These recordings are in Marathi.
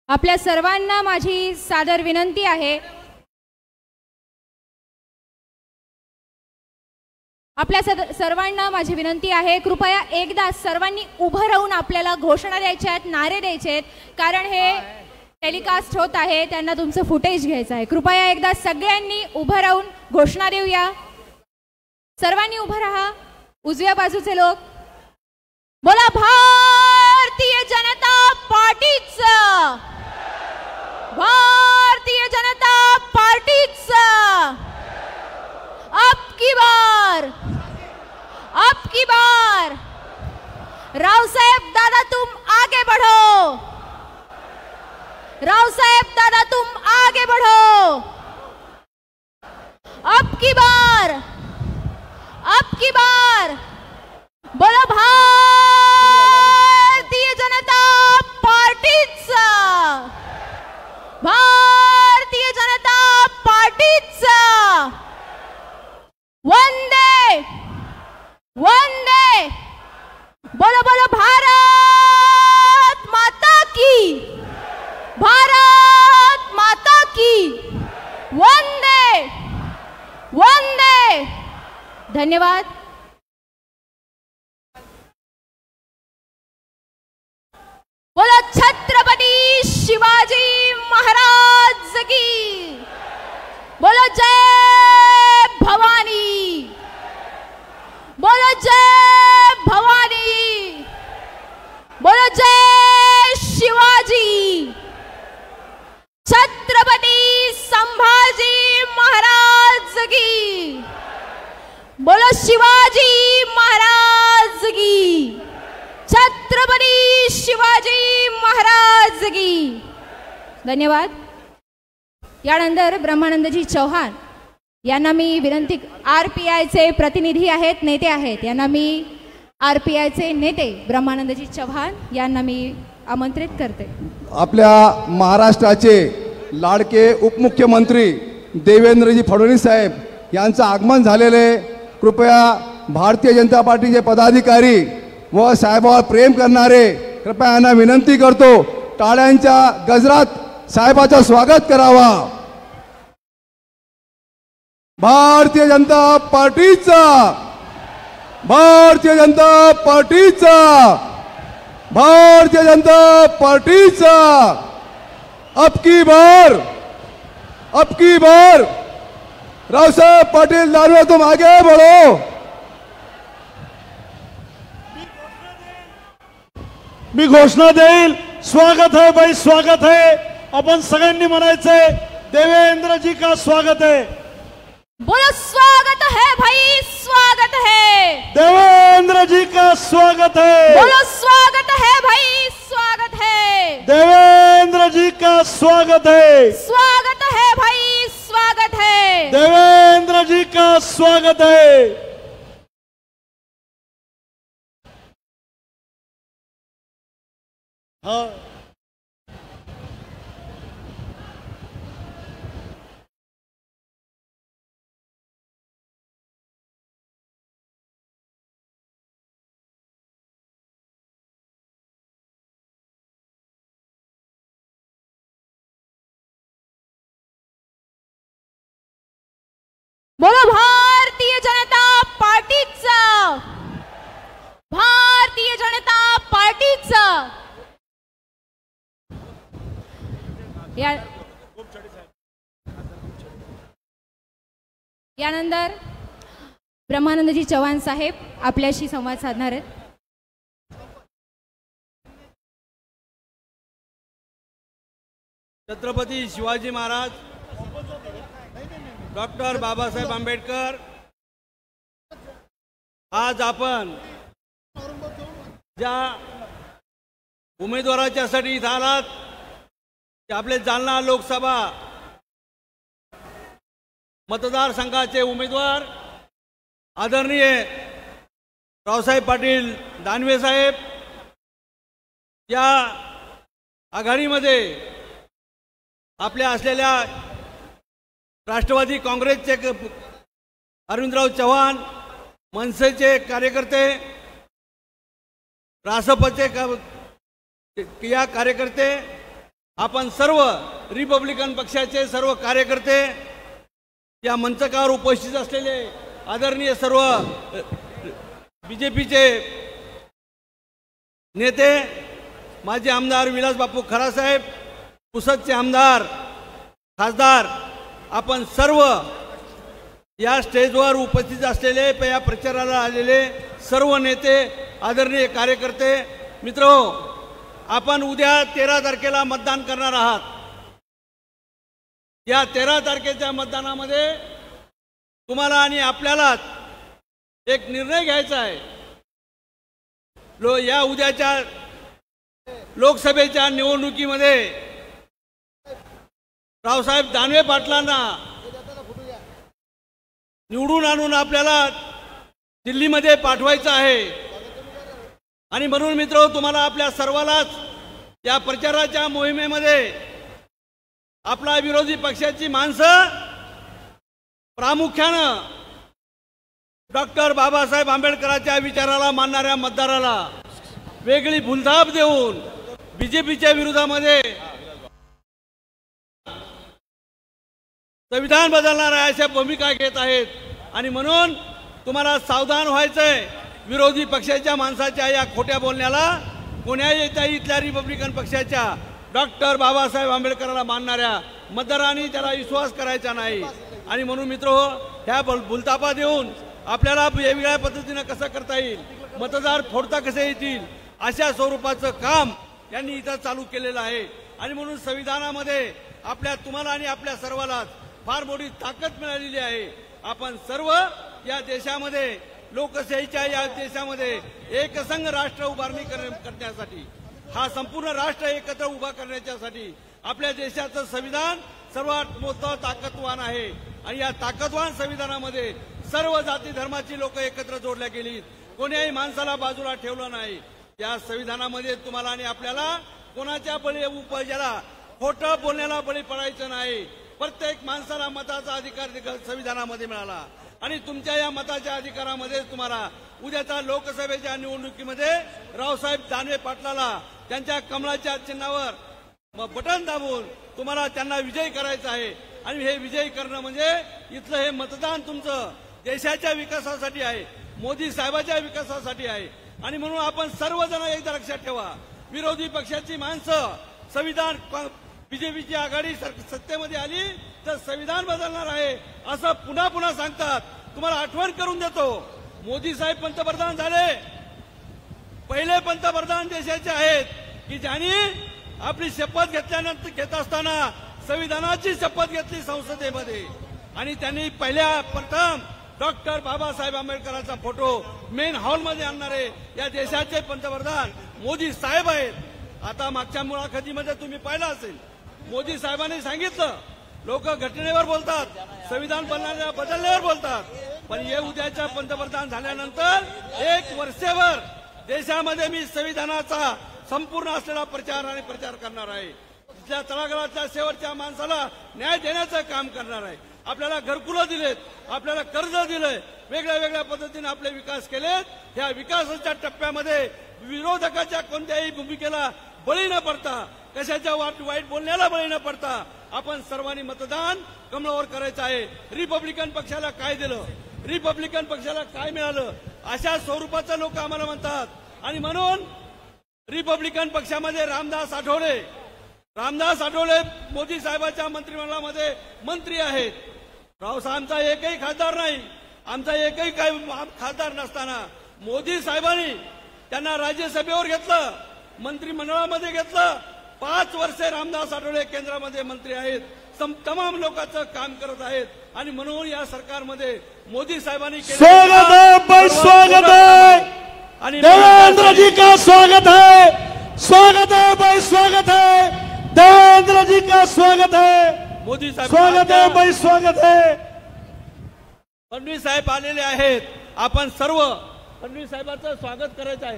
आपल्या सर्वांना माझी सादर विनंती आहे, सर्वांना माझी विनंती आहे, कृपया एकदा सर्वांनी उभं राहून आपल्याला घोषणा द्यायच्या आहेत, नारे द्यायचे आहेत, कारण हे टेलिकास्ट होत आहे, त्यांना तुमचं फुटेज घ्यायचं आहे। कृपया एकदा सगळ्यांनी उभं राहून घोषणा देऊया। सर्वांनी उभं राहा। उजव्या बाजूचे लोक बोला, भारतीय जनता पार्टीचं, भारतीय जनता पार्टीचं अब की बार रावसाहेब दादा तुम आगे बढ़ो, रावसाहेब दादा तुम आगे बढ़ो। अब की बार बोलो, भारतीय जनता पार्टीचं, भारतीय जनता पार्टीचं वंदे वंदे, बोलो बोलो, भारत माता की, भारत माता की वंदे वंदे। धन्यवाद। बोलो छत्रपति शिवाजी महाराज की, बोलो जय भवानी, बोलो जय भवानी, बोलो जय शिवाजी। छत्रपति संभाजी महाराज की, बोलो शिवाजी महाराज की, छत्रपति शिवाजी महाराज की। धन्यवाद। यानंतर ब्रह्मानंदजी चव्हाण यांना मी विनंती, आरपीआयचे प्रतिनिधी आहेत, नेते आहेत, यांना मी आरपीआयचे नेते ब्रह्मानंदजी चव्हाण यांना मी आमंत्रित करते। आपल्या महाराष्ट्राचे लाडके उपमुख्यमंत्री देवेंद्रजी फडणवीस साहेब यांचं आगमन झालेले, कृपया भारतीय जनता पार्टीचे पदाधिकारी व साहेबावर प्रेम करणारे कृपया यांना विनंती करतो, टाळ्यांच्या गजरात साहेबाचं स्वागत करावा। भारतीय जनता पार्टीचा, भारतीय जनता पार्टीचा, भारतीय जनता पार्टीचा अब की बार रावसाहेब पाटील दानवे तुम आगे बढ़ो। मी घोषणा देईल। स्वागत है भाई, स्वागत है। अपन सगळ्यांनी म्हणायचंय, देवेंद्र जी का स्वागत है। बोलो स्वागत है भाई, स्वागत है। देवेंद्र जी का स्वागत है। बोलो स्वागत है भाई, स्वागत है। देवेंद्र जी का स्वागत है। स्वागत है भाई, स्वागत है। देवेंद्र जी का स्वागत है। हाँ, बोलो भारतीय जनता पार्टीचं, भारतीय जनता पार्टीचं। यानंतर ब्रह्मानंदजी चव्हाण साहेब आपल्याशी संवाद साधणार आहेत। छत्रपती शिवाजी महाराज, डॉक्टर बाबासाहेब आंबेडकर, आज आपण ज्या उमेदवाराच्यासाठी इथं आलात ते आपले जालना लोकसभा मतदारसंघाचे उमेदवार आदरणीय रावसाहेब पाटील दानवे साहेब, या आघाडीमध्ये आपल्या असलेल्या राष्ट्रवादी काँग्रेसचे अरविंदराव चव्हाण, मनसेचे कार्यकर्ते, रासपचे या कार्यकर्ते आपण सर्व रिपब्लिकन पक्षाचे सर्व कार्यकर्ते, या मंचकावर उपस्थित असलेले आदरणीय सर्व बीजेपीचे नेते, माजी आमदार विलास बापू खरासाहेब, पुसदचे आमदार, खासदार, आपण सर्व या स्टेजवर उपस्थित असलेले, या प्रचाराला आलेले सर्व नेते, आदरणीय कार्यकर्ते मित्रहो, आपण उद्या 13 तारखेला मतदान करणार आहात। या 13 तारखेच्या मतदानामध्ये तुम्हाला आणि आपल्यालाच एक निर्णय घ्यायचा आहे। या उद्याच्या लोकसभेच्या निवडणुकीमध्ये रावसाहेब दानवे पाटलांना निवडून आणून आपल्याला दिल्लीमध्ये पाठवायचं आहे। आणि म्हणून मित्र, तुम्हाला आपल्या सर्वांनाच या प्रचाराच्या मोहिमेमध्ये आपला विरोधी पक्षाची माणसं, प्रामुख्यानं डॉक्टर बाबासाहेब आंबेडकरांच्या विचाराला मानणाऱ्या मतदाराला वेगळी भूलथाप देऊन बीजेपीच्या विरोधामध्ये संविधान बदलणार आहे अशा भूमिका घेत आहेत। आणि म्हणून तुम्हाला सावधान व्हायचंय। विरोधी पक्षाच्या माणसाच्या या खोट्या बोलण्याला कोण्याही इथल्या रिपब्लिकन पक्षाच्या डॉक्टर बाबासाहेब आंबेडकरांना मानणाऱ्या मतदारांनी त्याला विश्वास करायचा नाही। आणि म्हणून मित्रहो, ह्या भूलथापा देऊन आपल्याला वेगवेगळ्या पद्धतीने कसं करता येईल, मतदार फोडता कसे येतील, अशा स्वरूपाचं काम यांनी इथं चालू केलेलं आहे। आणि म्हणून संविधानामध्ये आपल्या तुम्हाला आणि आपल्या सर्वांनाच फार मोठी ताकद मिळालेली आहे। आपण सर्व या देशामध्ये, लोकशाहीच्या या देशामध्ये एकसंघ राष्ट्र उभारणी करण्यासाठी, हा संपूर्ण राष्ट्र एकत्र उभा करण्यासाठी आपल्या देशाचं संविधान सर्वात मोठं ताकदवान आहे। आणि या ताकदवान संविधानामध्ये सर्व जाती धर्माची लोक एकत्र जोडल्या गेली, कोण्याही माणसाला बाजूला ठेवलं नाही। या संविधानामध्ये तुम्हाला आणि आपल्याला कोणाच्या बळी उपजाला, खोटं बोलण्याला बळी पडायचं नाही। प्रत्येक माणसाला मताचा अधिकार संविधानामध्ये मिळाला। आणि तुमच्या या मताच्या अधिकारामध्ये तुम्हाला उद्याच्या लोकसभेच्या निवडणुकीमध्ये रावसाहेब दानवे पाटलाला त्यांच्या कमळाच्या चिन्हावर बटन दाबून तुम्हाला त्यांना विजयी करायचं आहे। आणि हे विजयी करणं म्हणजे इथलं हे मतदान तुमचं देशाच्या विकासासाठी आहे, मोदी साहेबांच्या विकासासाठी आहे। आणि म्हणून आपण सर्वजण एकदा लक्षात ठेवा, विरोधी पक्षाची माणसं संविधान, बीजेपीची आघाडी सत्तेमध्ये आली तर संविधान बदलणार आहे असं पुन्हा पुन्हा सांगतात। तुम्हाला आठवण करून देतो, मोदी साहेब पंतप्रधान झाले, पहिले पंतप्रधान देशाचे आहेत की ज्यांनी आपली शपथ घेतल्यानंतर घेत असताना संविधानाची शपथ घेतली संसदेमध्ये। आणि त्यांनी पहिल्या प्रथम डॉक्टर बाबासाहेब आंबेडकरांचा फोटो मेन हॉलमध्ये आणणारे या देशाचे पंतप्रधान मोदी साहेब आहेत। आता मागच्या मुलाखतीमध्ये तुम्ही पाहिलं असेल, मोदी साहेबांनी सांगितलं, लोक घटनेवर बोलतात, संविधान बदलण्यावर बोलतात, पण हे उद्याच्या पंतप्रधान झाल्यानंतर 1 वर्षभर देशामध्ये मी संविधानाचा संपूर्ण असलेला प्रचार करणार आहे। तिथल्या तळागाळातल्या शेवटच्या माणसाला न्याय देण्याचं काम करणार आहे। आपल्याला घरकुलं दिलेत, आपल्याला कर्ज दिलंय, वेगळ्या वेगळ्या पद्धतीने आपले विकास केलेत। ह्या विकासाच्या टप्प्यामध्ये विरोधकाच्या कोणत्याही भूमिकेला बळी न पडता, कशाच्या वाईट बोलण्याला बळी न पडता आपण सर्वांनी मतदान कमळावर करायचं आहे। रिपब्लिकन पक्षाला काय दिलं, रिपब्लिकन पक्षाला काय मिळालं, अशा स्वरूपाचं लोक आम्हाला म्हणतात। आणि म्हणून रिपब्लिकन पक्षामध्ये रामदास आठवले मोदी साहेबांच्या मंत्रिमंडळामध्ये मंत्री आहेत। रावसाहेबांचा एकही खासदार नाही, आमचा एकही काही खासदार नसताना मोदी साहेबांनी त्यांना राज्यसभेवर घेतलं, मंत्रिमंडळामध्ये घेतलं। 5 वर्षे रामदास आठवले केंद्रामध्ये मंत्री आहेत, तमाम लोकांचं काम करत आहेत। आणि म्हणून या सरकारमध्ये मोदी साहेबांनी स्वागत है, स्वागत है, आणि देवेंद्र जी का स्वागत है, स्वागत है भाई, स्वागत है, देवेंद्र जी का स्वागत है, मोदी साहेब स्वागत है भाई, स्वागत है। फडणवीस साहेब आलेले आहेत, आपण सर्व फडणवीस साहेबांचं स्वागत करायचं आहे।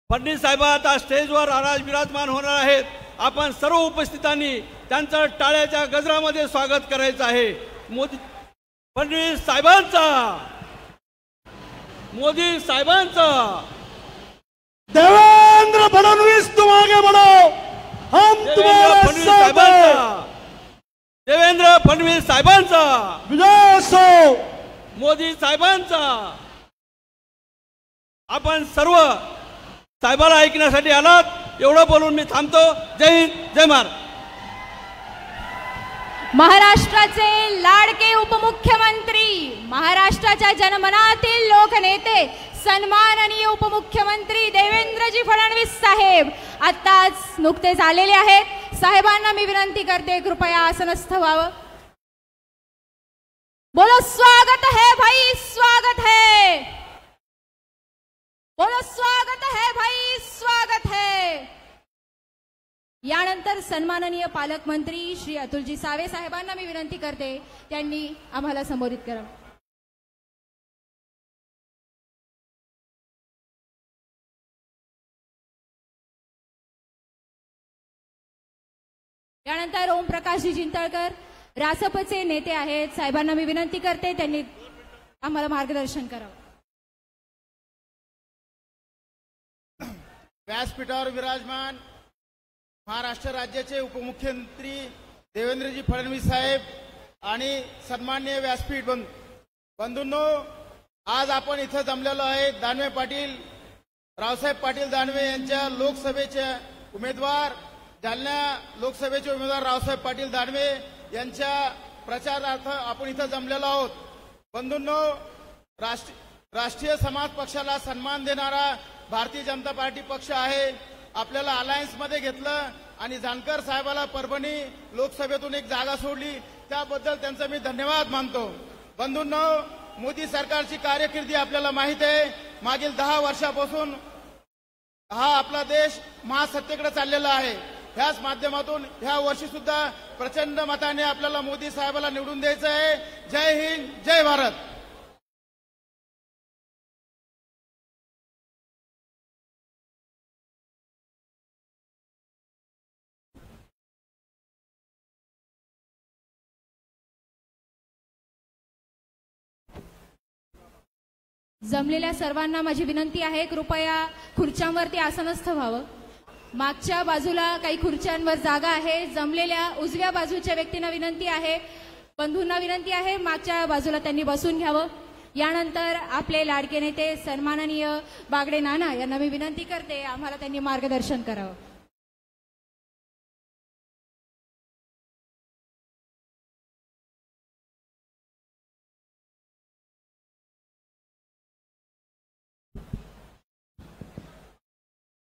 फडणवीस साहेब आता स्टेजवर विराजमान होणार आहेत। आपण सर्व उपस्थितांनी त्यांचं टाळ्याच्या गजरामध्ये स्वागत करायचं आहे। फडणवीस साहेबांचा, मोदी साहेबांचा। देवेंद्र फडणवीस तुम आगे बढ़ो, हम तुम्हारे फडणवीस साथ हैं। साहेबांचा, देवेंद्र फडणवीस साहेबांचा, विजय असो। मोदी साहेबांचा। आपण सर्व साहेबाला ऐकण्यासाठी आलात एवढं बोलून मी थांबतो। जय हिंद, जय महाराष्ट्र। महाराष्ट्राचे लाडके उपमुख्यमंत्री, महाराष्ट्राच्या जनमनातील लोकनेते, सन्माननीय उपमुख्यमंत्री देवेंद्रजी फडणवीस साहेब आत्ताच नुकतेच आलेले आहेत। साहेबांना मी विनंती करते कृपया आसनस्थ व्हावं। बोलो स्वागत है भाई, स्वागत है। बोलो स्वागत है भाई, स्वागत है। यानंतर सन्माननीय पालकमंत्री श्री अतुलजी सावे साहेबांना मी विनंती करते त्यांनी आम्हाला संबोधित करावं। यानंतर ओमप्रकाशजी चिंतळकर रासपचे नेते आहेत, साहेबांना मी विनंती करते त्यांनी आम्हाला मार्गदर्शन करावं। व्यासपीठावर विराजमान महाराष्ट्र राज्याचे उपमुख्यमंत्री देवेंद्रजी फडणवीस साहेब आणि सन्माननीय व्यासपीठ बंधूंनो, आज आपण इथं जमलेलो आहे दानवे पाटील, रावसाहेब पाटील दानवे यांच्या लोकसभेचे उमेदवार, जालना लोकसभेचे उमेदवार रावसाहेब पाटील दानवे यांच्या प्रचारार्थ आपण इथं जमलेलो आहोत। बंधूंनो, राष्ट्रीय समाज पक्षाला सन्मान देणारा भारतीय जनता पार्टी पक्ष आहे। आपल्याला अलायन्स मध्ये घेतलं आणि जानकर साहेबाला परभणी लोकसभेतून एक जागा सोडली, त्याबद्दल त्यांचा मी धन्यवाद मानतो। बंधूंनो, मोदी सरकारची कार्यकिर्दी आपल्याला माहित आहे। मागील 10 वर्षापासून हा आपला देश महासत्तेकडे चाललेला आहे। ह्याच माध्यमातून ह्या वर्षी सुद्धा प्रचंड मताने आपल्याला मोदी साहेबाला निवडून द्यायचं आहे। जय हिंद, जय भारत। जमलेल्या सर्वांना माझी विनंती आहे कृपया खुर्च्यांवरती आसनस्थ व्हावं। मागच्या बाजूला काही खुर्च्यांवर जागा आहे। जमलेल्या उजव्या बाजूच्या व्यक्तींना विनंती आहे, बंधूंना विनंती आहे मागच्या बाजूला त्यांनी बसून घ्यावं। यानंतर आपले लाडके नेते सन्माननीय बागडे नाना यांना मी विनंती करते आम्हाला त्यांनी मार्गदर्शन करावं।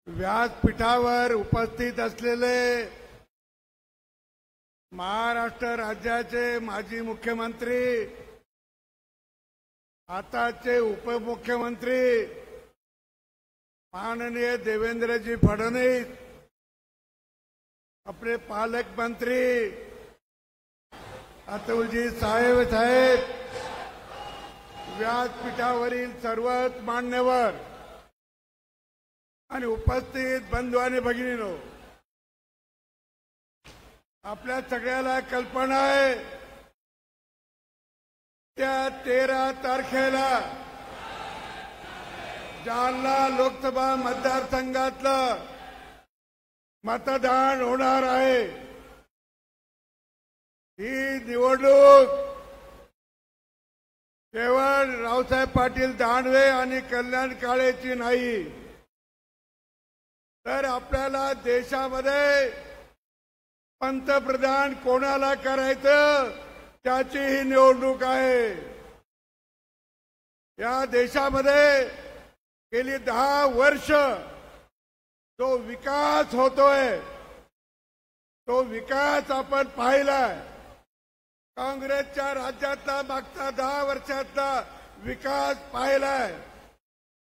व्यासपीठावर उपस्थित असलेले महाराष्ट्र राज्याचे माजी मुख्यमंत्री, आताचे उपमुख्यमंत्री माननीय देवेंद्रजी फडणवीस, आपले पालकमंत्री अतुलजी साहेब, व्यासपीठावरील सर्वच मान्यवर आणि उपस्थित बंधू आणि भगिनींनो, आपल्या सगळ्याला कल्पना आहे त्या 13 तारखेला जालना लोकसभा मतदारसंघातलं मतदान होणार आहे। ही निवडणूक केवळ रावसाहेब पाटील दानवे आणि कल्याण काळेची नाही, तर आपल्याला देशामध्ये पंतप्रधान कोणाला करायचं त्याची ही निवडणूक आहे। या देशामध्ये गेली 10 वर्ष जो विकास होतोय तो विकास आपण पाहिलाय। काँग्रेसच्या राज्यातला मागचा 10 वर्षातला विकास पाहिलाय।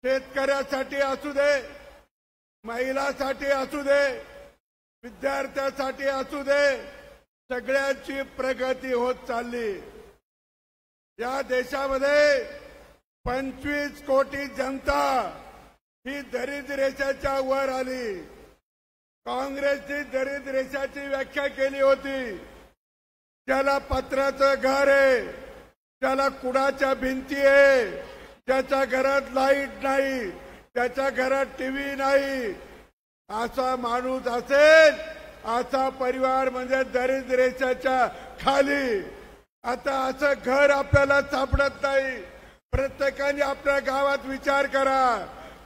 शेतकऱ्यासाठी असू दे, महिलांसाठी असू दे, विद्यार्थ्यांसाठी असू दे, सगळ्यांची प्रगती होत चालली। या देशामध्ये 25 कोटी जनता ही दारिद्र्य रेषेच्या वर आली। काँग्रेसची दारिद्र्य रेषेची व्याख्या केली होती, ज्याला पत्राचं घर आहे, ज्याला कुडाच्या भिंती आहे, ज्याच्या घरात लाईट नाही, त्याच्या घरात टीव्ही नाही, असा माणूस असेल असा परिवार म्हणजे दारिद्र्य रेषेच्या खाली. आता असं घर आपल्याला सापडत नाही. प्रत्येकाने आपल्या गावात विचार करा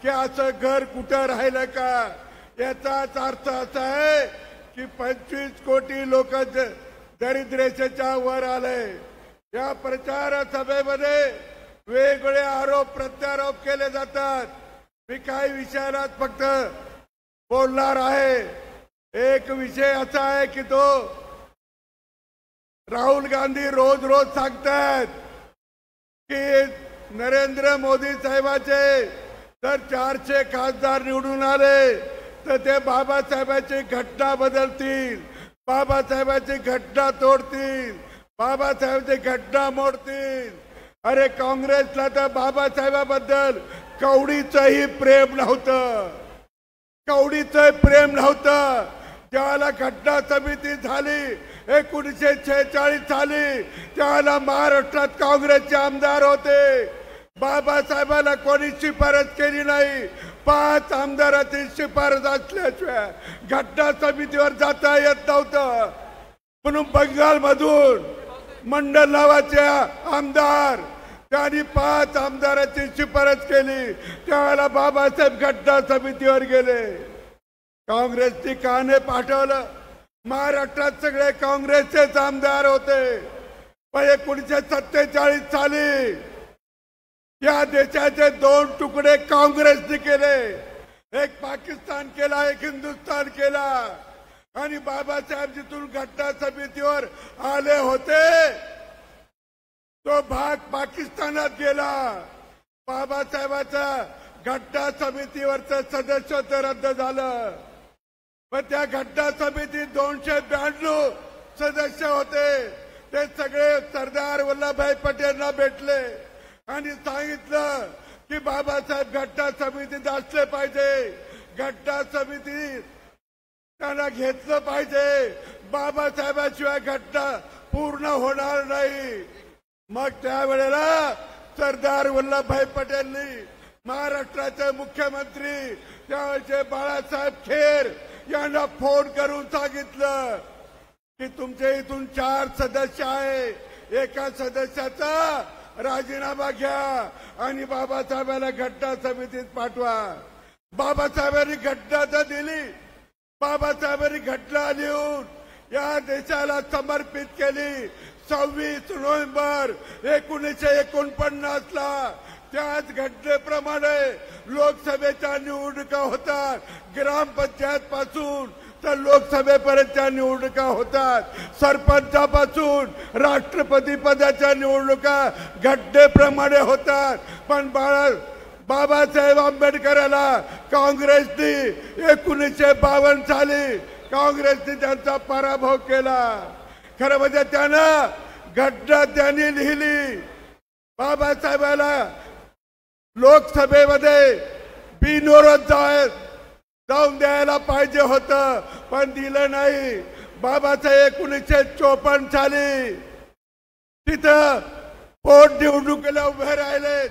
की असं घर कुठं राहिलं का. याचाच अर्थ असा आहे की 25 कोटी लोक दारिद्र्य रेषेच्या वर आले. या प्रचार सभेमध्ये वेगवेगळे आरोप प्रत्यारोप केले जातात. मी काही विषयाला फक्त बोलणार आहे. एक विषय असा आहे की तो राहुल गांधी रोज रोज सांगतात की नरेंद्र मोदी साहेबाचे तर 400 खासदार निवडून आले तर ते बाबासाहेबांची घटना बदलतील, बाबासाहेबांची घटना तोडतील, बाबासाहेबांची घटना मोडतील. अरे काँग्रेसला तर बाबासाहेबाबद्दल कवडीचंही प्रेम नव्हतं, कवडीचं प्रेम नव्हतं. ज्याला घटना समिती झाली 1946 साली त्याला महाराष्ट्रात काँग्रेसचे आमदार होते. बाबासाहेबांना कोणी शिफारस केली नाही. 5 आमदाराची शिफारस असल्याशिवाय घटना समितीवर जाता येत नव्हतं. म्हणून बंगालमधून मंडल नावाचे आमदार त्यांनी 5 आमदाराची शिफारस केली. त्यावेळेला बाबासाहेब घटना समितीवर गेले. काँग्रेसची काने पाठवलं. महाराष्ट्रात सगळे काँग्रेसचेच आमदार होते. पण 1947 साली या देशाचे 2 तुकडे काँग्रेसने केले. एक पाकिस्तान केला, एक हिंदुस्थान केला. आणि बाबासाहेब जिथून घटना समितीवर आले होते तो भाग पाकिस्तानात गेला. बाबासाहेबांचा घटना समितीवरचं सदस्यत्व रद्द झालं. पण त्या घटना समितीत 292 सदस्य होते. ते सगळे सरदार वल्लभभाई पटेलला भेटले आणि सांगितलं की बाबासाहेब घटना समितीत असले पाहिजे, घटना समितीत त्यांना घेतलं पाहिजे. बाबासाहेबांशिवाय घटना पूर्ण होणार नाही. मग त्यावेळेला सरदार वल्लभभाई पटेलनी महाराष्ट्राचे मुख्यमंत्री त्यावेळेचे बाळासाहेब खेर यांना फोन करून सांगितलं की तुमच्या इथून 4 सदस्य आहे, एका सदस्याचा राजीनामा घ्या आणि बाबासाहेबांना घटना समितीत पाठवा. बाबासाहेबांनी घटना तर दिली. बाबासाहेबांनी घटना लिहून या देशाला समर्पित केली. 26 नोव्हेंबर 1949 ला त्याच घटनेप्रमाणे लोकसभेच्या निवडणुका होतात. ग्रामपंचायत पासून तर लोकसभेपर्यंतच्या निवडणुका होतात. सरपंचापासून राष्ट्रपती पदाच्या निवडणुका घटनेप्रमाणे होतात. पण बाबासाहेब आंबेडकरांना काँग्रेसने 1952 साली काँग्रेसने त्यांचा पराभव केला. खरं म्हणजे त्यानं घटना त्यांनी लिहिली. बाबासाहेबांना लोकसभेमध्ये बिनविरोध जाऊन द्यायला पाहिजे होतं पण दिलं नाही. बाबासाहेब 1954 साली तिथं पोट निवडणुकीला उभे राहिले.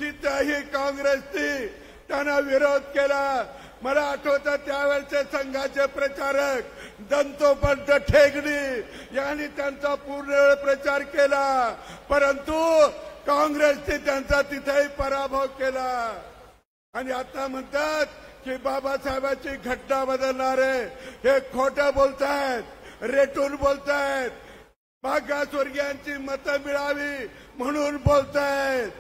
तिथंही काँग्रेसने त्यांना विरोध केला. मला आठवतं त्यावेळेचे संघाचे प्रचारक दंतोपंत ठेगडी यांनी त्यांचा पूर्ण वेळ प्रचार केला. परंतु काँग्रेसने त्यांचा तिथेही पराभव केला. आणि आता म्हणतात की बाबासाहेबांची घटना बदलणारे हे खोटं बोलतायत, रेटून बोलतायत, मागासवर्गीयांची मतं मिळावी म्हणून बोलतायत.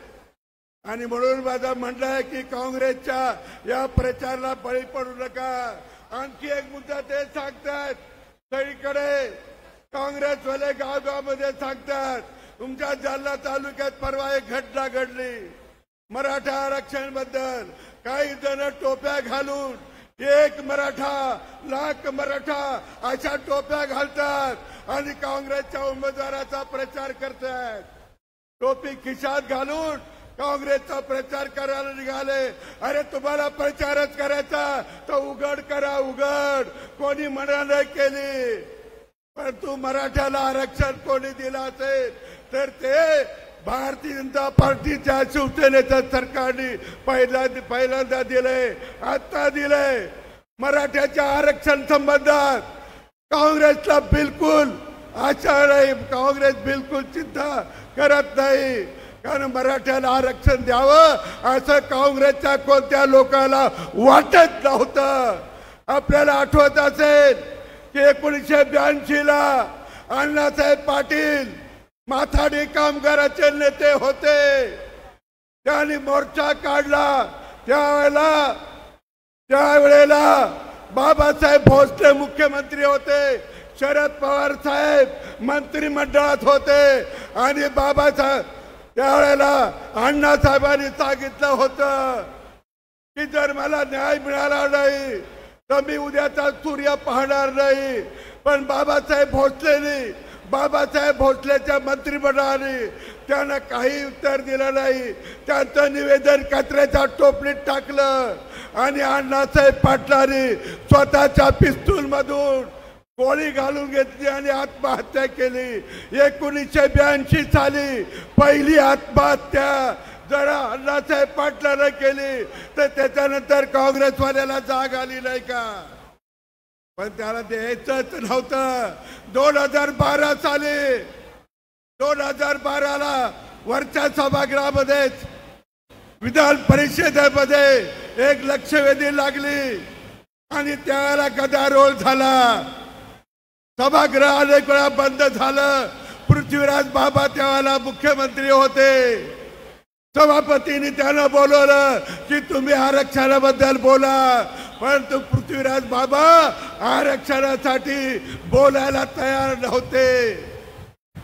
आणि म्हणून माझा म्हणणं आहे की काँग्रेसच्या या प्रचाराला बळी पडू नका. आणखी एक मुद्दा ते सांगतात, सगळीकडे काँग्रेसवाले गावगावमध्ये सांगतात. तुमच्या जालना तालुक्यात परवा एक घटना घडली मराठा आरक्षण बद्दल. काही जण टोप्या घालून 1 मराठा लाख मराठा अशा टोप्या घालतात आणि काँग्रेसच्या उमेदवाराचा प्रचार करतात. टोपी खिशात घालून काँग्रेसचा प्रचार करायला निघाले. अरे तुम्हाला प्रचारच करायचा तर उघड करा, उघड. कोणी मना नाही केली. परंतु मराठ्याला आरक्षण कोणी दिलं असेल तर ते भारतीय जनता पार्टीच्या शिवसेनेच्या सरकारने पहिल्यांदा दिले, आता दिले. मराठ्याच्या आरक्षण संबंधात काँग्रेसला बिलकुल आशा नाही, काँग्रेस बिलकुल चिंता करत नाही. कारण मराठ्याला आरक्षण द्यावं असं काँग्रेसच्या कोणत्या लोकांना वाटत नव्हतं. आपल्याला आठवत असेल की 1982ला अण्णासाहेब पाटील माथाडी कामगाराचे नेते होते. त्यांनी मोर्चा काढला. त्यावेळेला बाबासाहेब भोसले मुख्यमंत्री होते, शरद पवार साहेब मंत्रिमंडळात होते आणि बाबासाहेब त्यावेळेला अण्णासाहेबांनी सांगितलं होतं की जर मला न्याय मिळाला नाही तर मी उद्याचा सूर्य पाहणार नाही. पण बाबासाहेब भोसलेच्या मंत्रिमंडळाने त्यांना काही उत्तर दिलं नाही. त्यांचं निवेदन कचऱ्याच्या टोपलीत टाकलं आणि अण्णासाहेब पाटलांनी स्वतःच्या पिस्तूल मधून गोळी घालून घेतली आणि आत्महत्या केली. 1982 साली पहिली आत्महत्या जर अण्णासाहेब पाटलांना केली तर त्याच्यानंतर काँग्रेसवाल्याला जाग आली नाही का? पण त्याला द्यायचंच नव्हतं. 2012 साली 2012ला वरच्या सभागृहामध्येच विधान परिषदेमध्ये एक लक्षवेधी लागली आणि त्यावेळेला गदारोळ झाला. सभागृह अनेक वेळा बंद झालं. पृथ्वीराज बाबा त्यावेळेला मुख्यमंत्री होते. सभापतींनी त्यांना बोलवलं की तुम्ही आरक्षणाबद्दल बोला, परंतु पृथ्वीराज बाबा आरक्षणासाठी बोलायला तयार नव्हते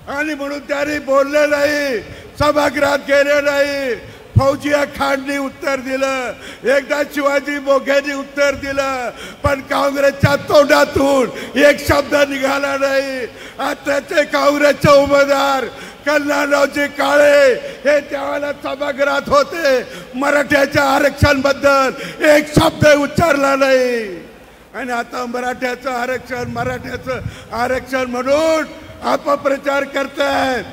आणि म्हणून त्यांनी बोलले नाही, सभागृहात गेले नाही. फौजिया खाननी उत्तर दिलं, एकदा शिवाजी मोघेंनी उत्तर दिलं, पण काँग्रेसच्या तोंडातून एक शब्द निघाला नाही. आताचे काँग्रेसचे उमेदवार कल्याणरावजी काळे हे त्यावेळेला सभागृहात होते. मराठ्याच्या आरक्षण बद्दल एक शब्द उच्चारला नाही आणि आता मराठ्याचं आरक्षण म्हणून अपप्रचार करतायत.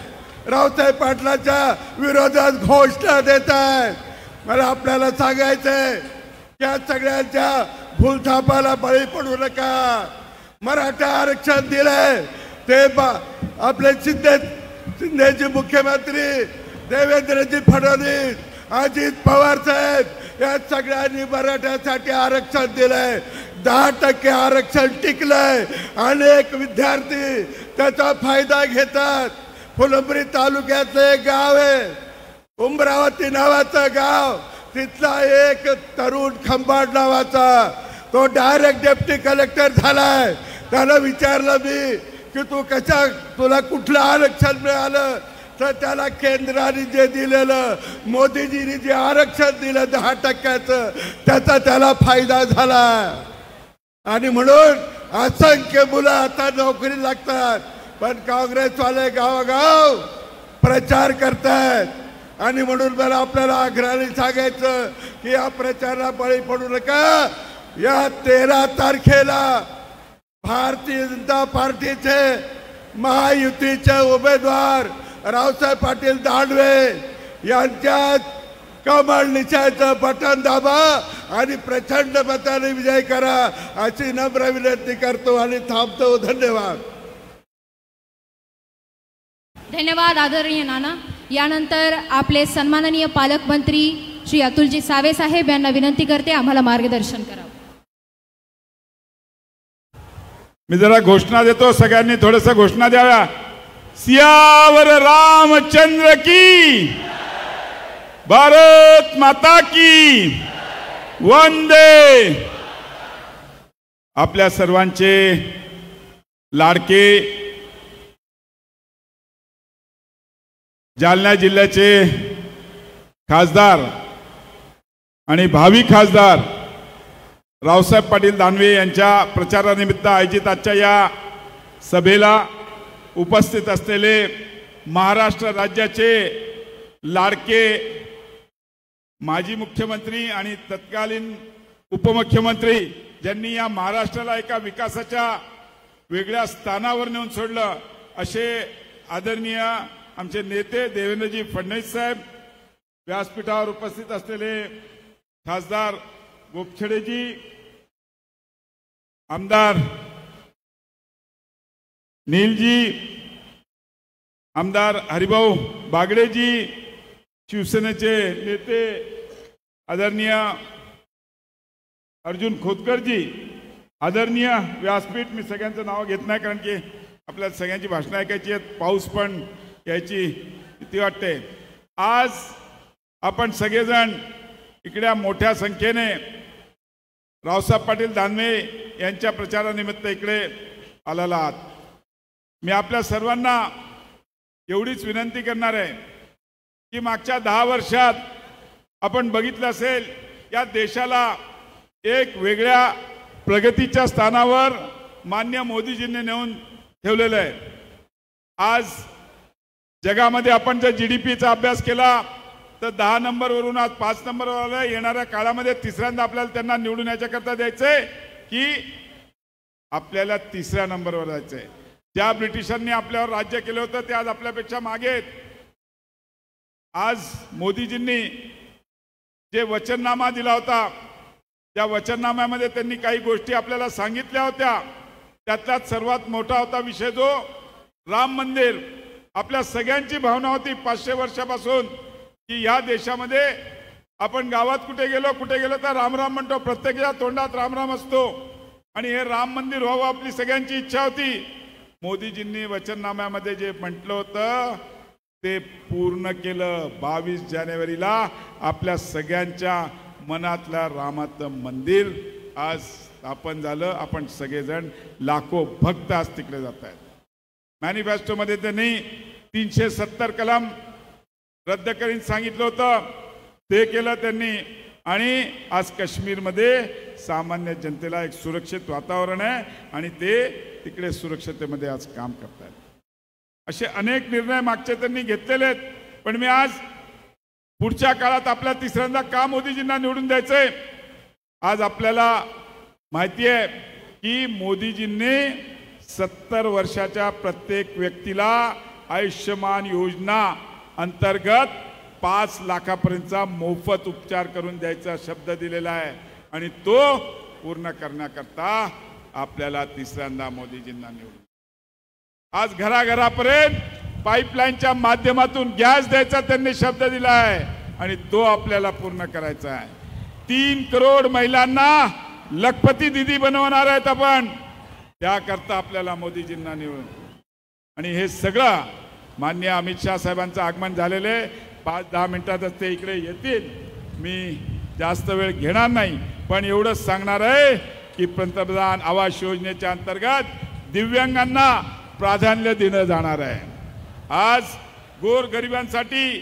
रावसाहेब पाटलाच्या विरोधात घोषणा देत आहेत. मला आपल्याला सांगायचंय त्या सगळ्यांच्या भूलथापाला बळी पडू नका. मराठा आरक्षण दिलंय ते आपले शिंदेचे मुख्यमंत्री देवेंद्रजी फडणवीस, अजित पवार साहेब या सगळ्यांनी मराठ्यासाठी आरक्षण दिलंय. 10% आरक्षण टिकलंय. अनेक विद्यार्थी त्याचा फायदा घेतात. फुलंब्री तालुक्याचं एक गाव आहे उमरावती नावाचं गाव, तिथला एक तरुण खंबाड नावाचा तो डायरेक्ट डेप्टी कलेक्टर झालाय. त्याला विचारलं मी की तुला कुठलं आरक्षण मिळालं, तर त्याला केंद्राने जे दिलेलं, मोदीजींनी जे आरक्षण दिलं 10%चं, त्याचा त्याला फायदा झाला. आणि म्हणून असंख्य मुलं आता नोकरी लागतात. पण काँग्रेसवाले गावागाव प्रचार करतात आणि म्हणून मला आपल्याला आग्रहाने सांगायचं की या प्रचाराला बळी पडू नका. या 13 तारखेला भारतीय जनता पार्टीचे महायुतीचे उमेदवार रावसाहेब पाटील दानवे यांच्या कमळ निशाचं बटन दाबा आणि प्रचंड मताने विजय करा अशी नम्र विनंती करतो आणि थांबतो. धन्यवाद. धन्यवाद आदरणीय नाना. यानंतर आपले सन्माननीय पालकमंत्री श्री अतुलजी सावे साहेब यांना विनंती करते आम्हाला मार्गदर्शन करावं. मी जरा घोषणा देतो, सगळ्यांनी थोडस घोषणा द्याव्या. सियावर रामचंद्र की, भारत माता की, वंदे. आपल्या सर्वांचे लाडके जालना जिल्ह्याचे खासदार आणि भावी खासदार रावसाहेब पाटील दानवे यांच्या प्रचारानिमित्त आयोजित आजच्या या सभेला उपस्थित असलेले महाराष्ट्र राज्याचे लाडके माजी मुख्यमंत्री आणि तत्कालीन उपमुख्यमंत्री, ज्यांनी या महाराष्ट्राला एका विकासाच्या वेगळ्या स्थानावर नेऊन सोडलं, असे आदरणीय आमचे नेते देवेंद्रजी फडणवीस साहेब, व्यासपीठावर उपस्थित असलेले खासदार गोपछडेजी, आमदार नीलजी, आमदार हरिभाऊ बागडेजी, शिवसेनेचे नेते आदरणीय अर्जुन खोतकरजी, आदरणीय व्यासपीठ, मी सगळ्यांचं नाव घेत नाही कारण की आपल्याला सगळ्यांची भाषणं ऐकायची आहेत, पाऊस पण यायची भीती वाटते. आज आपण सगळेजण इकडे मोठ्या संख्येने रावसाहेब पाटील दानवे यांच्या प्रचारानिमित्त इकडे आलेला आहात. मी आपल्या सर्वांना एवढीच विनंती करणार आहे की मागच्या 10 वर्षात आपण बघितलं असेल या देशाला एक वेगळ्या प्रगतीच्या स्थानावर मान्य मोदीजींनी नेऊन ठेवलेलं आहे. आज जगामध्ये आपण जर GDPचा अभ्यास केला तर 10 नंबरवरून आज 5 नंबरवर आलं. येणाऱ्या काळामध्ये तिसऱ्यांदा आपल्याला त्यांना निवडून याच्याकरता द्यायचंय की आपल्याला 3ऱ्या नंबरवर जायचंय. ज्या ब्रिटिशांनी आपल्यावर राज्य केलं होतं ते आज आपल्यापेक्षा मागे आहेत. आज मोदीजींनी जे वचननामा दिला होता त्या वचननाम्यामध्ये त्यांनी काही गोष्टी आपल्याला सांगितल्या होत्या. त्यातल्याच सर्वात मोठा होता विषय जो राम मंदिर. आपल्या सगळ्यांची भावना होती 500 वर्षापासून की या देशामध्ये आपण गावात कुठे गेलो तर राम राम म्हणतो, प्रत्येकाच्या तोंडात राम राम असतो आणि हे राम मंदिर व्हावं आपली सगळ्यांची इच्छा होती. मोदीजींनी वचननाम्यामध्ये जे म्हटलं होतं ते पूर्ण केलं. 22 जानेवारीला आपल्या सगळ्यांच्या मनातल्या रामाचं मंदिर आज स्थापन झालं. आपण सगळेजण लाखो भक्त आज तिकडे जात आहेत. मॅनिफेस्टोमध्ये त्यांनी 370 कलम रद्द करीन सांगितलं होतं, ते केलं त्यांनी. आणि आज काश्मीरमध्ये सामान्य जनतेला एक सुरक्षित वातावरण आहे आणि ते तिकडे सुरक्षतेमध्ये आज काम करतात. असे अनेक निर्णय मागचे त्यांनी घेतलेले आहेत. पण मी आज पुढच्या काळात आपल्या तिसऱ्यांदा का मोदीजींना निवडून द्यायचंय. आज आपल्याला माहिती आहे की मोदीजींनी 70 वर्षाच्या प्रत्येक व्यक्तीला आयुष्यमान योजना अंतर्गत 5 लाखापर्यंतचा मोफत उपचार करून द्यायचा शब्द दिलेला आहे आणि तो पूर्ण करण्याकरता आपल्याला तिसऱ्यांदा मोदीजींना निवडून. आज घराघरापर्यंत पाईपलाईनच्या माध्यमातून गॅस द्यायचा त्यांनी शब्द दिला आहे आणि तो आपल्याला पूर्ण करायचा आहे. 3 करोड महिलांना लखपती दीदी बनवणार आहेत आपण. त्याकरता आपल्याला मोदीजींना निवडून. आणि हे सगळं माननीय अमित शाह साहेबांचं आगमन झालेले 5-10 मिनिटातच ते इकडे येतील. मी जास्त वेळ घेणार नाही पण एवढंच सांगणार आहे की पंतप्रधान आवास योजनेच्या अंतर्गत दिव्यांगांना प्राधान्य दिलं जाणार आहे. आज गोरगरिबांसाठी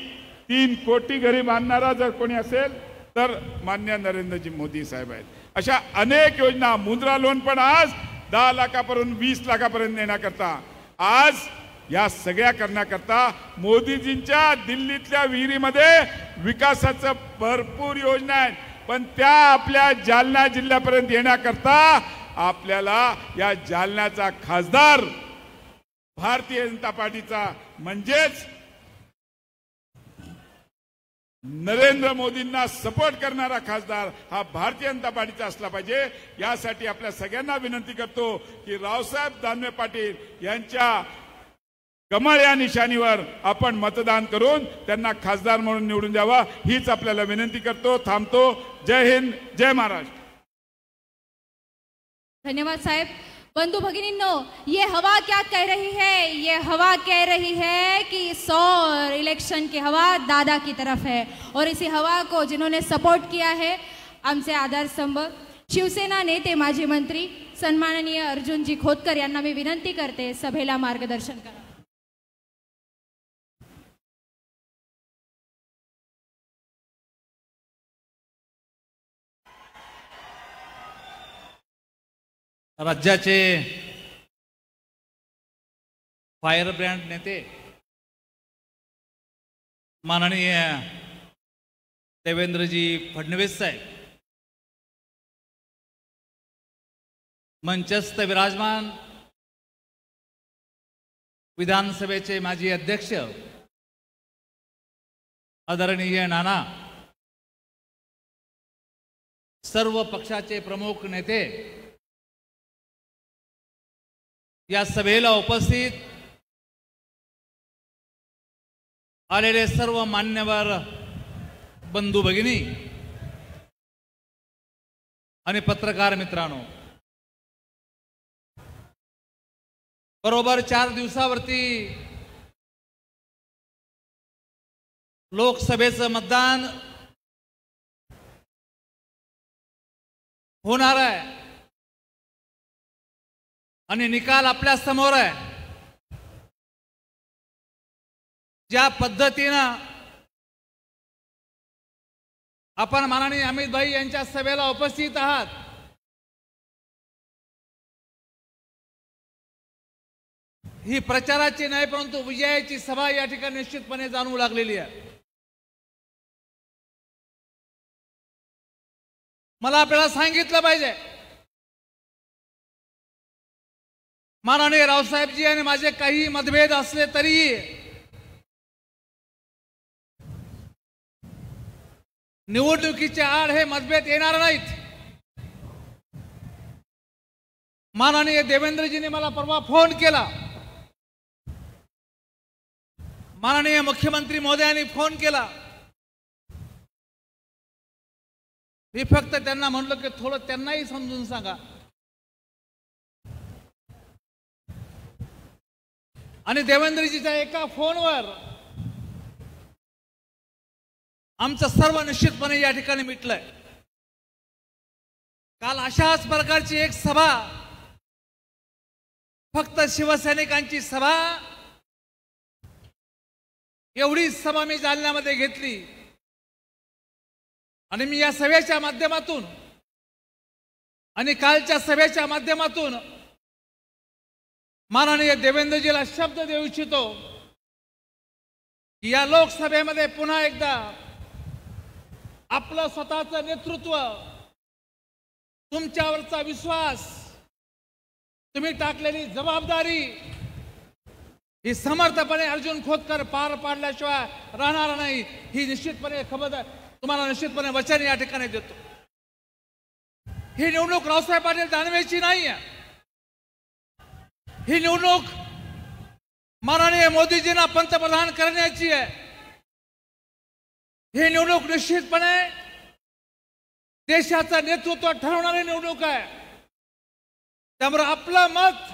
3 कोटी घरी बांधणारा जर कोणी असेल तर माननीय नरेंद्रजी मोदी साहेब आहेत. अशा अनेक योजना, मुद्रा लोन पण आज 10 लाखापर्यंत 20 लाखापर्यंत नेण्याकरता, आज या सगळ्या करण्याकरता मोदीजींच्या दिल्लीतल्या विहिरीमध्ये विकासाचं भरपूर योजना आहेत. पण त्या आपल्या जालना जिल्ह्यापर्यंत येण्याकरता आपल्याला या जालन्याचा खासदार भारतीय जनता पार्टीचा म्हणजेच नरेंद्र मोदींना सपोर्ट करणारा खासदार हा भारतीय जनता पार्टीचा असला पाहिजे. यासाठी आपल्या सगळ्यांना विनंती करतो की रावसाहेब दानवे पाटील यांच्या कमळ या निशाणीवर आपण मतदान करून त्यांना खासदार म्हणून निवडून द्यावा हीच आपल्याला विनंती करतो. थांबतो. जय हिंद, जय महाराष्ट्र. धन्यवाद साहेब. बंधु भगिनींनो, ये हवा क्या कह रही है? ये हवा कह रही है कि इस और इलेक्शन की हवा दादा की तरफ है और इसी हवा को जिन्होंने सपोर्ट किया है आमचे आधारस्तंभ शिवसेना नेते माजी मंत्री सन्माननीय अर्जुनजी खोतकर यांना मी विनंती करते सभेला मार्गदर्शन करा. राज्याचे फायर ब्रँड नेते माननीय देवेंद्रजी फडणवीस साहेब, मंचस्थ विराजमान विधानसभेचे माजी अध्यक्ष आदरणीय नाना, सर्व पक्षाचे प्रमुख नेते, या सभेला उपस्थित आलेले सर्व मान्यवर बंधू भगिनी आणि पत्रकार मित्रांनो, बरोबर 4 दिवसावरती लोकसभेचं मतदान होणार आहे आणि निकाल आपल्या समोर आहे। ज्या पद्धतीनं आपण माननीय अमित भाई यांच्या सभेला उपस्थित आहात, ही प्रचाराची नाही परंतु विजयाची सभा या ठिकाणी निश्चितपणे जाणवू लागलेली आहे। मला आपल्याला सांगितलं पाहिजे, माननीय रावसाहेबजी आणि माझे काही मतभेद असले तरी निवडणुकीच्या आड हे मतभेद येणार नाहीत। माननीय देवेंद्रजींनी मला परवा फोन केला, माननीय मुख्यमंत्री महोदयांनी फोन केला। मी फक्त त्यांना म्हणलो की थोडं त्यांनाही समजून सांगा। आणि देवेंद्रजीच्या एका फोनवर आमचं सर्व निश्चितपणे या ठिकाणी मिटलंय। काल अशाच प्रकारची एक सभा, फक्त शिवसैनिकांची सभा, एवढी सभा मी जालन्यामध्ये घेतली आणि मी या सभेच्या माध्यमातून आणि कालच्या सभेच्या माध्यमातून माननीय देवेंद्रजीला शब्द देऊ इच्छितो की या लोकसभेमध्ये पुन्हा एकदा आपलं स्वतःचं नेतृत्व, तुमच्यावरचा विश्वास, तुम्ही टाकलेली जबाबदारी ही समर्थपणे अर्जुन खोतकर पार पाडल्याशिवाय राहणार नाही, ही निश्चितपणे खबरदार तुम्हाला निश्चितपणे वचन या ठिकाणी देतो। ही निवडणूक रावसाहेब पाटील दानवेची नाही आहे, ही निवडणूक माननीय मोदीजींना पंतप्रधान करण्याची आहे। ही निवडणूक निश्चितपणे देशाचं नेतृत्व ठरवणारी निवडणूक आहे। त्यामुळे आपलं मत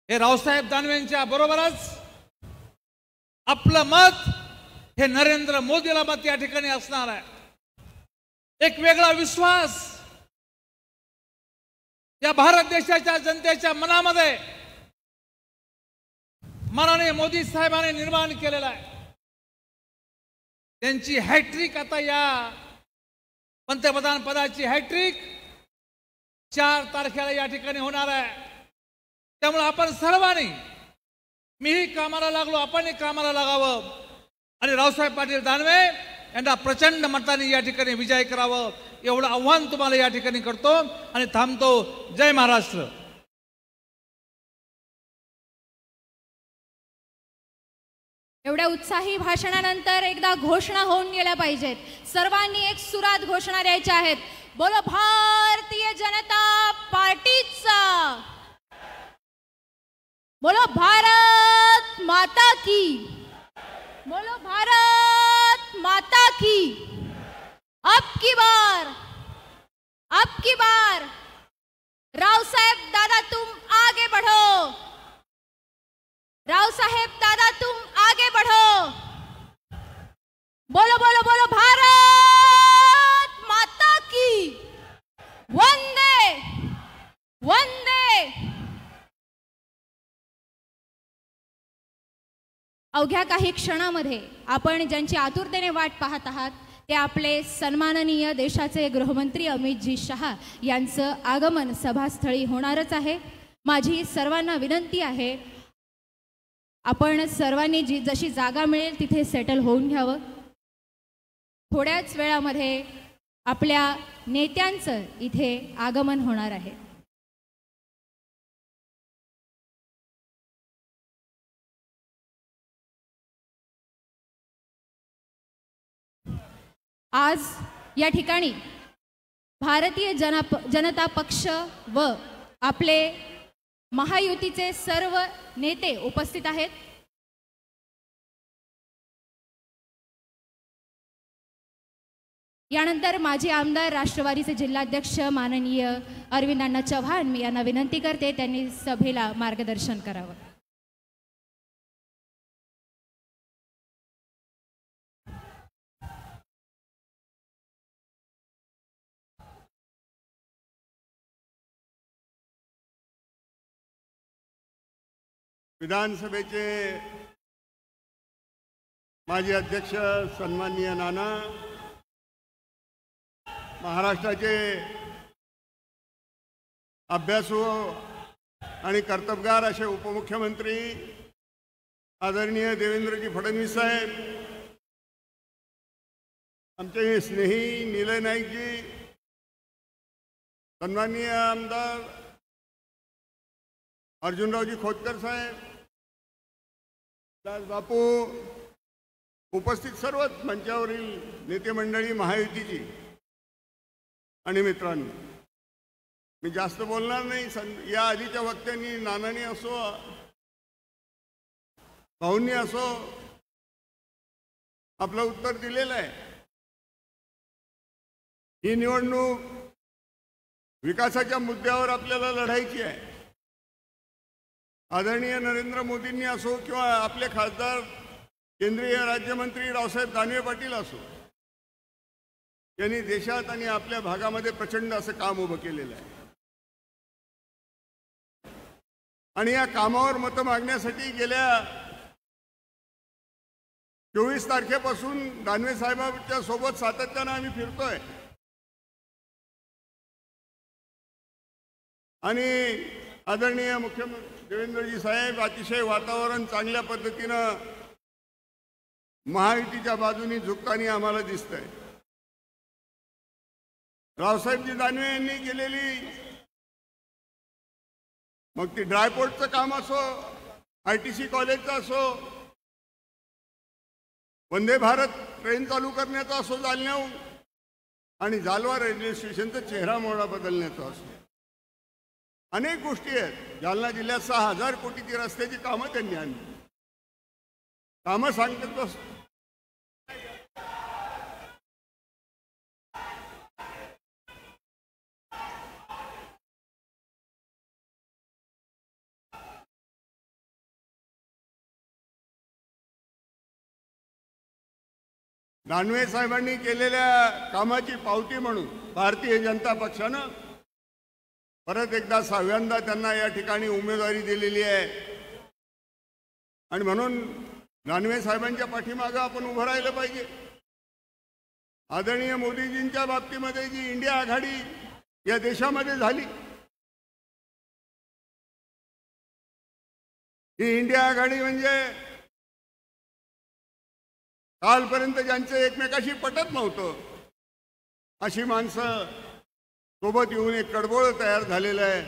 हे रावसाहेब दानवेंच्या बरोबरच आपलं मत हे नरेंद्र मोदीला मत या ठिकाणी असणार आहे। एक वेगळा विश्वास या भारत देशाच्या जनतेच्या मनामध्ये माननीय मोदी साहेबांनी निर्माण केलेला आहे। त्यांची हॅट्रिक आता या पंतप्रधान पदाची हॅट्रिक 4 तारखेला या ठिकाणी होणार आहे। त्यामुळे आपण सर्वांनी, मीही कामाला लागलो, आपणही कामाला लागावं आणि रावसाहेब पाटील दानवे यांना प्रचंड मताने या ठिकाणी विजय करावं, एवढं आव्हान तुम्हाला या ठिकाणी करतो आणि थांबतो। जय महाराष्ट्र। एवढ्या उत्साही भाषणानंतर एकदा घोषणा होऊन गेल्या पाहिजेत। सर्वांनी एक सुरात घोषणा द्यायच्या आहेत। बोलो भारतीय जनता पार्टीचा, बोलो भारत माता की, बोलो भारत माता की। अब की बार राव साहेब दादा तुम आगे बढ़ो, राव साहेब दादा तुम आगे बढ़ो। बोलो बोलो बोलो भारत माता की। वंदे वंदे। अवघ्या काही क्षणामध्ये आपण ज्यांची आतुरतेने वाट पाहत आहात ते आपले सन्माननीय देशाचे गृहमंत्री अमितजी शहा यांचं आगमन सभास्थळी होणारच आहे। माझी सर्वांना विनंती आहे, आपण सर्वांनी जशी जागा मिळेल तिथे सेटल होऊन घ्यावं। थोड्याच वेळामध्ये आपल्या नेत्यांचं इथे आगमन होणार आहे। आज या ठिकाणी भारतीय जनता पक्ष व आपले महायुतीचे सर्व नेते उपस्थित आहेत. यानंतर माजी आमदार राष्ट्रवादीचे जिल्हाध्यक्ष माननीय अरविंद अण्णा चव्हाण मी यांना विनंती करते त्यांनी सभेला मार्गदर्शन करावं. विधानसभेचे माजी अध्यक्ष सन्माननीय नाना, महाराष्ट्राचे अभ्यासू आणि कर्तबगार असे उपमुख्यमंत्री आदरणीय देवेंद्रजी फडणवीस साहेब, आमचे स्नेही निलय नाईकजी, सन्माननीय आमदार अर्जुनरावजी खोतकर साहेब, दास बापू, उपस्थित सर्वच मंचावरील नेते मंडळी महायुतीची आणि मित्रांनो, मी जास्त बोलणार नाही. या आधीच्या वक्त्यांनी नानांनी असो भाऊंनी असो आपलं उत्तर दिलेलं आहे. ही निवडणूक विकासाच्या मुद्द्यावर आपल्याला लढायची आहे. आदरणीय नरेंद्र मोदींनी असो किंवा आपले खासदार केंद्रीय राज्यमंत्री रावसाहेब दानवे पाटील असो, यांनी देशात आणि आपल्या भागामध्ये प्रचंड असं काम उभं केलेलं आहे. आणि या कामावर मतं मागण्यासाठी गेल्या 24 तारखेपासून दानवे साहेबांच्या सोबत सातत्यानं आम्ही फिरतोय. आणि आदरणीय मुख्यमंत्री देवेंद्रजी साहेब अतिशय वातावरण चांगल्या पद्धतीनं महायुतीच्या बाजूनी झुकताना आम्हाला दिसतंय. रावसाहेबजी दानवे यांनी केलेली मग ती ड्रायपोर्टचं काम असो, ITC कॉलेजचं असो, वंदे भारत ट्रेन चालू करण्याचा असो जालन्याहून, आणि जालवा रेल्वे स्टेशनचा चेहरा मोहरा बदलण्याचा असो, अनेक गोष्टी आहेत. जालना जिल्ह्यात 6000 कोटीची रस्त्याची कामं त्यांनी आणली. कामं सांगतात बस. दानवे साहेबांनी केलेल्या कामाची पावती म्हणून भारतीय जनता पक्षानं परत एकदा 6व्यांदा त्यांना या ठिकाणी उमेदवारी दिलेली आहे. आणि म्हणून दानवे साहेबांच्या पाठीमागं आपण उभं राहिलं पाहिजे. आदरणीय मोदीजींच्या बाबतीमध्ये जी इंडिया आघाडी या देशामध्ये झाली, ही इंडिया आघाडी म्हणजे कालपर्यंत ज्यांचं एकमेकाशी पटत नव्हतं अशी माणसं सोबत येऊन एक कडबोळ तयार झालेलं आहे.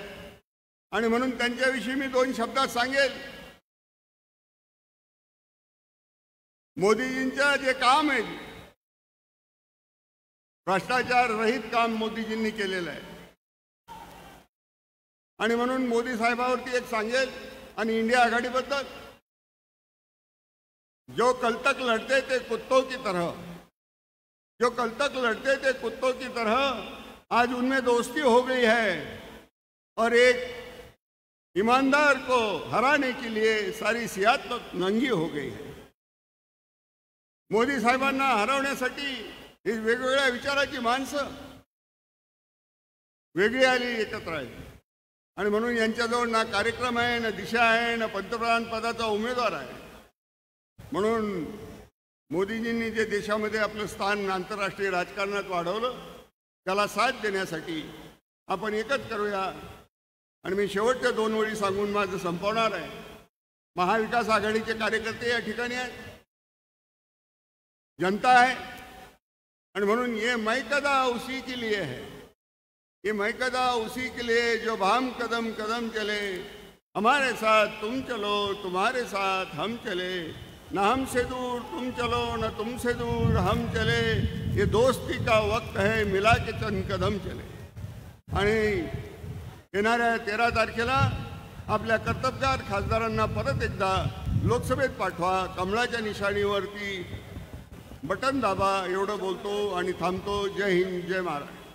आणि म्हणून त्यांच्याविषयी मी 2 शब्दात सांगेल. मोदीजींचं जे काम आहे, भ्रष्टाचार रहित काम मोदीजींनी केलेलं आहे. आणि म्हणून मोदी साहेबावरती एक सांगेल. आणि इंडिया आघाडीबद्दल, जो कल तक लड़ते थे कुत्तों की तरह, जो कल तक लड़ते थे कुत्तों की तरह, आज उनमें दोस्ती हो गई है और एक ईमानदार को हराने के लिए सारी सियासत नंगी हो गई है. मोदी साहेबांना हरवण्यासाठी ही वेगवेगळ्या विचाराची माणसं वेगळी आली, एकत्र आली. आणि म्हणून यांच्याजवळ ना कार्यक्रम आहे, ना दिशा आहे, ना पंतप्रधान पदाचा उमेदवार आहे. म्हणून मोदीजींनी जे देशामध्ये आपलं स्थान आंतरराष्ट्रीय राजकारणात वाढवलं, त्याला साथ देण्यासाठी आपण एकच करूया. आणि मी शेवटच्या 2 ओळी सांगून माझं संपवणार आहे. महाविकास आघाडीचे कार्यकर्ते या ठिकाणी आहेत, जनता है. और म्हणून ये मैकदा उसी के लिए है, ये मैकदा उसी के लिए जो हम कदम कदम चले, हमारे साथ तुम चलो, तुम्हारे साथ हम चले, न हमसे दूर तुम चलो, न तुमसे दूर हम चले, ये दोस्ती का वक्त है, मिला के चंद कदम चले. आणि येणाऱ्या 13 तारखेला आपल्या कर्तबगार खासदारांना परत एकदा लोकसभेत पाठवा, कमळाच्या निशाणीवरती बटन दाबा, एवढं बोलतो आणि थांबतो. जय हिंद, जय महाराष्ट्र.